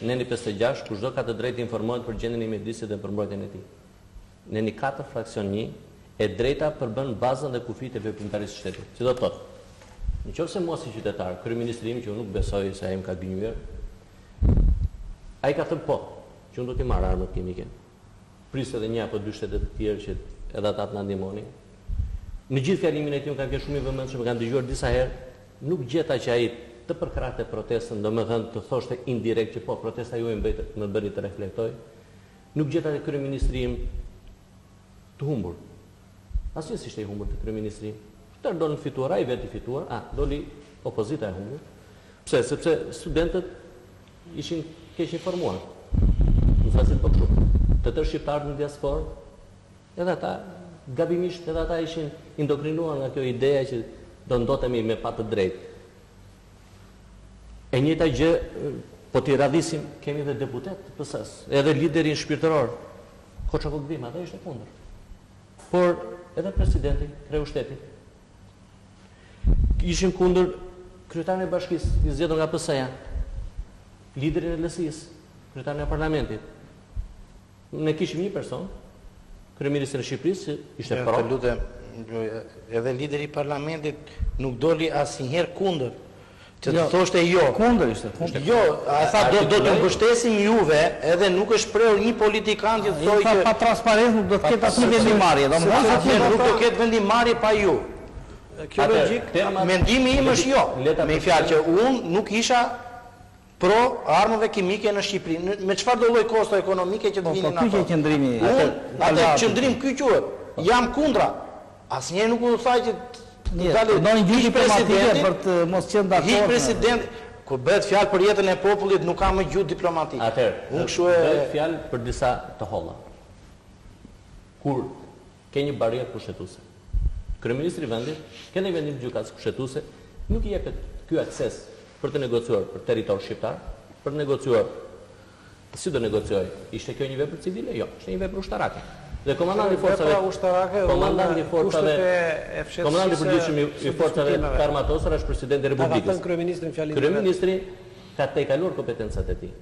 neni 56, kushdo ka të drejtë informohet për gjendjen e mjedisit dhe përmbrojtjen e tij. Neni 4 fraksion 1 e drejta përbën bazën dhe kufijtë e veprimtarisë së shtetit. Si do të thotë? Nëse mos si qytetar, kryeministri im që unë nuk besoj se ai më ka gënjur, ai ka thënë po, që unë do t'i marr armët kimike. Prisë edhe 1 apo 2 shtete të tjerë që edhe ata të na ndihmonin. Në gjithë fjalimin e tij unë kam qenë shumë i vëmendshëm, më kanë dëgjuar disa herë, nuk gjeta që ai të përkrahte protestën, domethënë të thoshte indirekt që po, protesta juaj më bëri të reflektoj. Nuk gjeta te kryeministri im të humbur. Asnjë s'ishte i humbur te kryeministri im. Tërë dolën fituar, ai vetë i fituar, doli opozita e humbur. Pse? Sepse studentët ishin keq informuar. Në fasit po kështu. Të tërë shqiptarët në diasporë, edhe ata gabimisht, edhe ata ishin indokrinuar nga kjo ideja që do ndotemi me pa të drejtë. E njëjta gjë, po t'i radhisim, kemi dhe deputet të PS-s, edhe liderin shpirtëror, Koçakok Bima, dhe ishte kundër. Por edhe presidenti, kreu shtetit, ishin kundër kryetarin e bashkisë, i zgjedhur nga PS-ja, liderin e LSI-s, kryetarin e parlamentit. Ne kishim një person, kryeministrin e Shqipërisë, që ishte pro. Lutem, edhe lideri i parlamentit nuk doli asnjëherë kundër. Që të thoshte jo. Kundër ishte. Jo, a tha do të mbështesim juve, edhe nuk është shprehur një politikan që thotë që pa transparencë nuk do të ketë asnjë vendimarrje, domethënë nuk do ketë vendimarrje pa ju. Kjo logjik, mendimi im është jo. Me fjalë që unë nuk isha pro armëve kimike në Shqipëri. Me çfarë do lloj kosto ekonomike që të vinin ato? Ky që qëndrimi. Atë qëndrim ky quhet. Jam kundra. Asnjëherë nuk u thaj që ndonjë gjë diplomatike për të mos qenë dakord. Hiq president, kur bëhet fjalë për jetën e popullit, nuk ka më gjuhë diplomatike. Atëherë, unë kështu bëhet fjalë për disa të holla. Kur ke një barrierë kushtetuese, kryeministri i vendit, ke një vendim gjykatës kushtetuese, nuk i jepet ky akses për të negociuar për territor shqiptar, për të negociuar. Si do negocioj? Ishte kjo një vepër civile? Jo, ishte një vepër ushtarake. Dhe komandanti i forcave komandanti i përgjithshëm i forcave armatosura është presidenti i Republikës. Kryeministri ka tejkaluar kompetencat e tij.